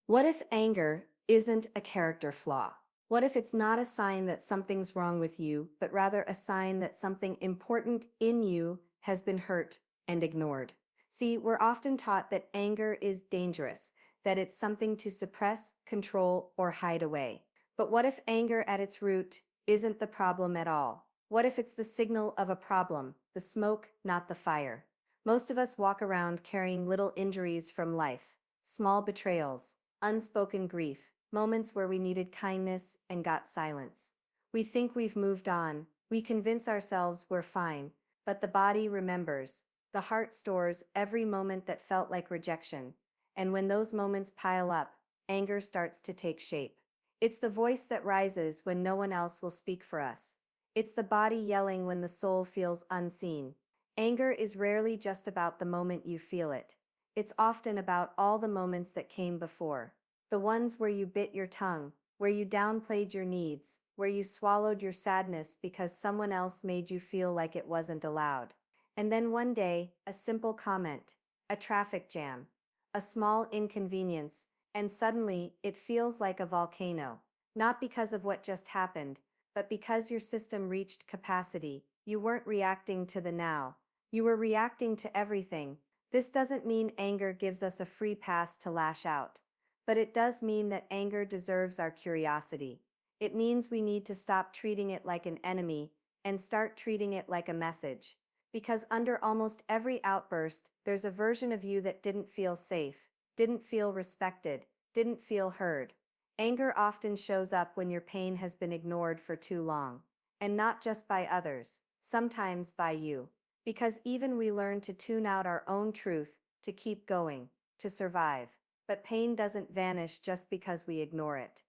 What if anger isn't a character flaw? What if it's not a sign that something's wrong with you, but rather a sign that something important in you has been hurt and ignored? See, we're often taught that anger is dangerous, that it's something to suppress, control, or hide away. But what if anger at its root isn't the problem at all? What if it's the signal of a problem, the smoke, not the fire? Most of us walk around carrying little injuries from life, small betrayals, unspoken grief, moments where we needed kindness and got silence. We think we've moved on, we convince ourselves we're fine, but the body remembers, the heart stores every moment that felt like rejection, and when those moments pile up, anger starts to take shape. It's the voice that rises when no one else will speak for us. It's the body yelling when the soul feels unseen. Anger is rarely just about the moment you feel it. It's often about all the moments that came before. The ones where you bit your tongue, where you downplayed your needs, where you swallowed your sadness because someone else made you feel like it wasn't allowed. And then one day, a simple comment, a traffic jam, a small inconvenience, and suddenly it feels like a volcano. Not because of what just happened, but because your system reached capacity. You weren't reacting to the now. You were reacting to everything. This doesn't mean anger gives us a free pass to lash out. But it does mean that anger deserves our curiosity. It means we need to stop treating it like an enemy and start treating it like a message. Because under almost every outburst, there's a version of you that didn't feel safe, didn't feel respected, didn't feel heard. Anger often shows up when your pain has been ignored for too long. And not just by others, sometimes by you. Because even we learn to tune out our own truth, to keep going, to survive. But pain doesn't vanish just because we ignore it.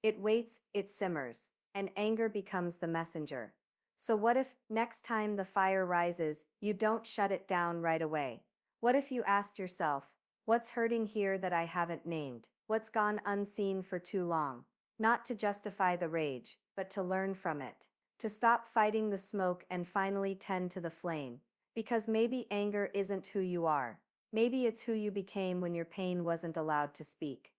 It waits, it simmers, and anger becomes the messenger. So what if, next time the fire rises, you don't shut it down right away? What if you asked yourself, what's hurting here that I haven't named? What's gone unseen for too long? Not to justify the rage, but to learn from it. To stop fighting the smoke and finally tend to the flame. Because maybe anger isn't who you are. Maybe it's who you became when your pain wasn't allowed to speak.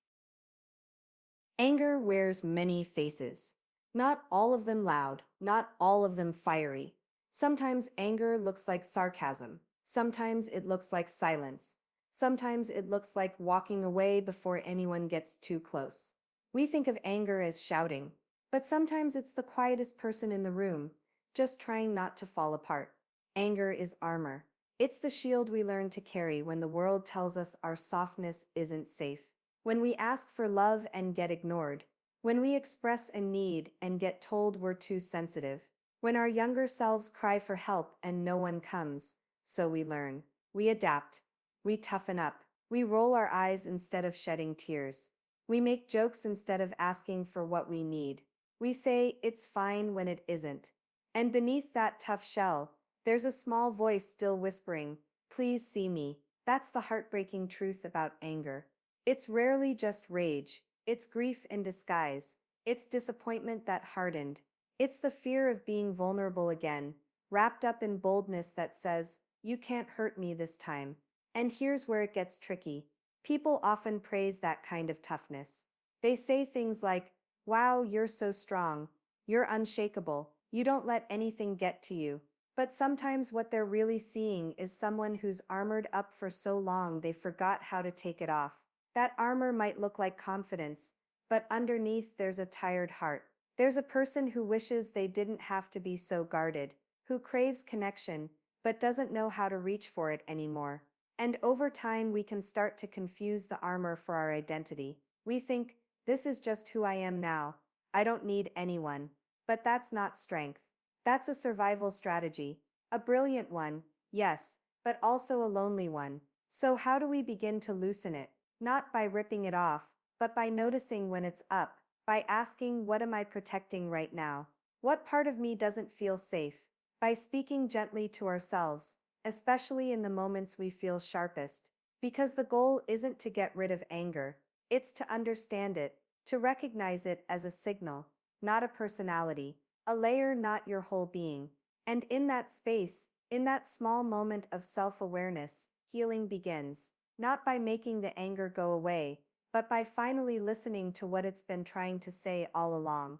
Anger wears many faces. Not all of them loud, not all of them fiery. Sometimes anger looks like sarcasm. Sometimes it looks like silence. Sometimes it looks like walking away before anyone gets too close. We think of anger as shouting, but sometimes it's the quietest person in the room, just trying not to fall apart. Anger is armor. It's the shield we learn to carry when the world tells us our softness isn't safe. When we ask for love and get ignored. When we express a need and get told we're too sensitive. When our younger selves cry for help and no one comes. So we learn. We adapt. We toughen up. We roll our eyes instead of shedding tears. We make jokes instead of asking for what we need. We say it's fine when it isn't. And beneath that tough shell, there's a small voice still whispering, please see me. That's the heartbreaking truth about anger. It's rarely just rage. It's grief in disguise. It's disappointment that hardened. It's the fear of being vulnerable again, wrapped up in boldness that says, you can't hurt me this time. And here's where it gets tricky. People often praise that kind of toughness. They say things like, wow, you're so strong. You're unshakable. You don't let anything get to you. But sometimes what they're really seeing is someone who's armored up for so long they forgot how to take it off. That armor might look like confidence, but underneath there's a tired heart. There's a person who wishes they didn't have to be so guarded, who craves connection, but doesn't know how to reach for it anymore. And over time we can start to confuse the armor for our identity. We think, this is just who I am now. I don't need anyone. But that's not strength. That's a survival strategy. A brilliant one, yes, but also a lonely one. So how do we begin to loosen it? Not by ripping it off, but by noticing when it's up, by asking, what am I protecting right now? What part of me doesn't feel safe? By speaking gently to ourselves, especially in the moments we feel sharpest. Because the goal isn't to get rid of anger, it's to understand it, to recognize it as a signal, not a personality. A layer, not your whole being. And in that space, in that small moment of self-awareness, healing begins, not by making the anger go away, but by finally listening to what it's been trying to say all along.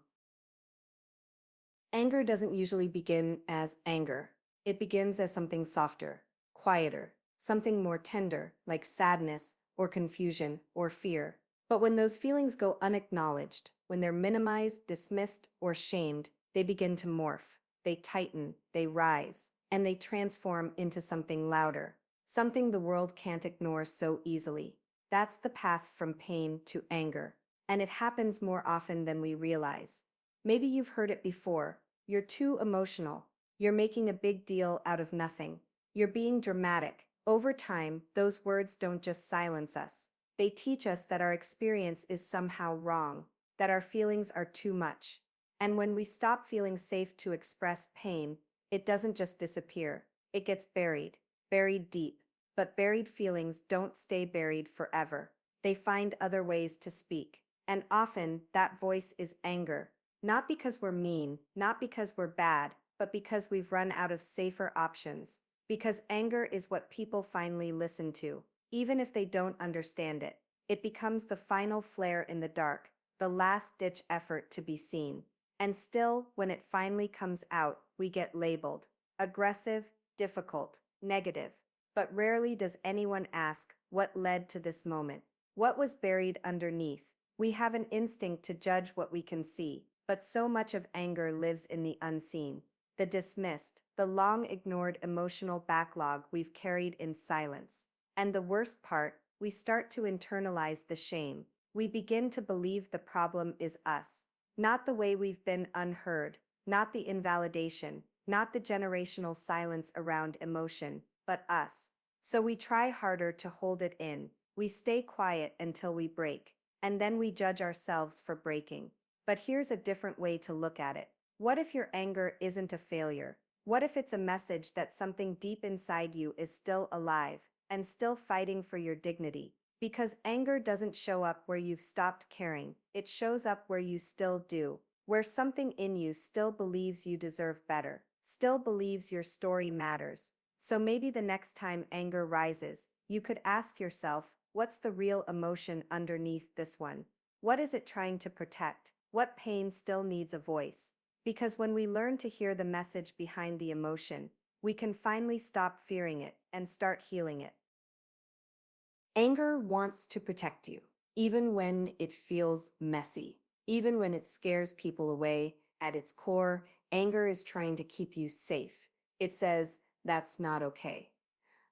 Anger doesn't usually begin as anger. It begins as something softer, quieter, something more tender, like sadness, or confusion, or fear. But when those feelings go unacknowledged, when they're minimized, dismissed, or shamed, they begin to morph. They tighten, they rise, and they transform into something louder, something the world can't ignore so easily. That's the path from pain to anger, and it happens more often than we realize. Maybe you've heard it before. You're too emotional. You're making a big deal out of nothing. You're being dramatic. Over time, those words don't just silence us. They teach us that our experience is somehow wrong, that our feelings are too much. And when we stop feeling safe to express pain, it doesn't just disappear. It gets buried, buried deep. But buried feelings don't stay buried forever. They find other ways to speak. And often, that voice is anger. Not because we're mean, not because we're bad, but because we've run out of safer options. Because anger is what people finally listen to, even if they don't understand it. It becomes the final flare in the dark, the last-ditch effort to be seen. And still, when it finally comes out, we get labeled aggressive, difficult, negative. But rarely does anyone ask what led to this moment. What was buried underneath? We have an instinct to judge what we can see, but so much of anger lives in the unseen, the dismissed, the long-ignored emotional backlog we've carried in silence. And the worst part, we start to internalize the shame. We begin to believe the problem is us, not the way we've been unheard, not the invalidation, not the generational silence around emotion, but us. So we try harder to hold it in. We stay quiet until we break, and then we judge ourselves for breaking. But here's a different way to look at it. What if your anger isn't a failure? What if it's a message that something deep inside you is still alive and still fighting for your dignity? Because anger doesn't show up where you've stopped caring. It shows up where you still do, where something in you still believes you deserve better, still believes your story matters. So maybe the next time anger rises, you could ask yourself, what's the real emotion underneath this one? What is it trying to protect? What pain still needs a voice? Because when we learn to hear the message behind the emotion, we can finally stop fearing it and start healing it. Anger wants to protect you, even when it feels messy, even when it scares people away. At its core, anger is trying to keep you safe. It says, that's not okay.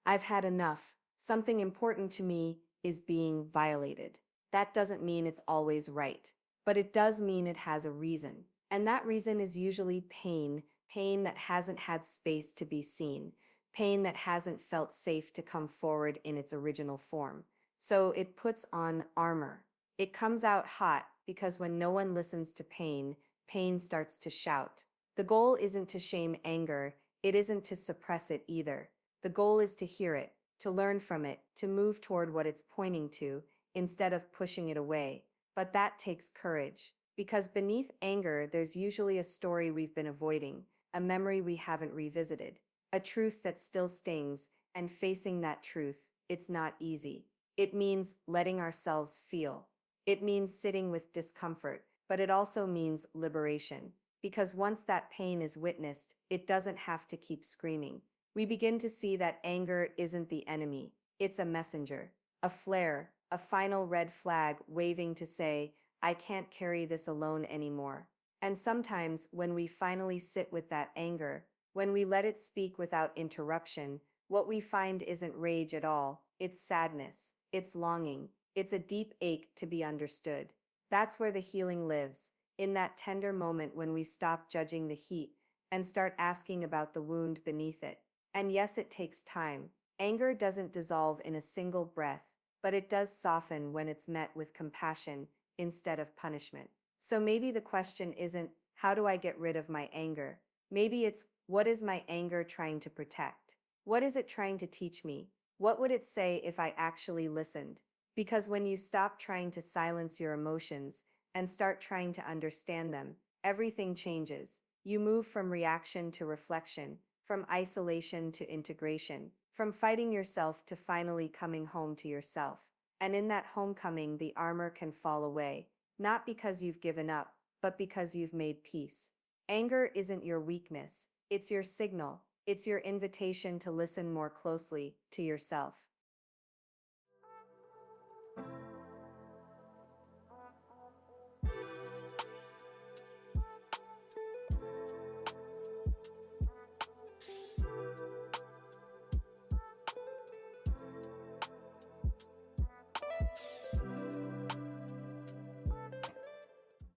I've had enough. Something important to me is being violated. That doesn't mean it's always right, but it does mean it has a reason. And that reason is usually pain, pain that hasn't had space to be seen, pain that hasn't felt safe to come forward in its original form. So it puts on armor. It comes out hot because when no one listens to pain, pain starts to shout. The goal isn't to shame anger. It isn't to suppress it either. The goal is to hear it, to learn from it, to move toward what it's pointing to, instead of pushing it away. But that takes courage. Because beneath anger, there's usually a story we've been avoiding, a memory we haven't revisited, a truth that still stings, and facing that truth, it's not easy. It means letting ourselves feel. It means sitting with discomfort, but it also means liberation. Because once that pain is witnessed, it doesn't have to keep screaming. We begin to see that anger isn't the enemy. It's a messenger, a flare, a final red flag waving to say, I can't carry this alone anymore. And sometimes, when we finally sit with that anger, when we let it speak without interruption, what we find isn't rage at all. It's sadness. It's longing. It's a deep ache to be understood. That's where the healing lives, in that tender moment when we stop judging the heat and start asking about the wound beneath it. And yes, it takes time. Anger doesn't dissolve in a single breath, but it does soften when it's met with compassion instead of punishment. So maybe the question isn't, how do I get rid of my anger? Maybe it's, what is my anger trying to protect? What is it trying to teach me? What would it say if I actually listened? Because when you stop trying to silence your emotions and start trying to understand them, everything changes. You move from reaction to reflection, from isolation to integration, from fighting yourself to finally coming home to yourself. And in that homecoming, the armor can fall away, not because you've given up, but because you've made peace. Anger isn't your weakness, it's your signal. It's your invitation to listen more closely to yourself.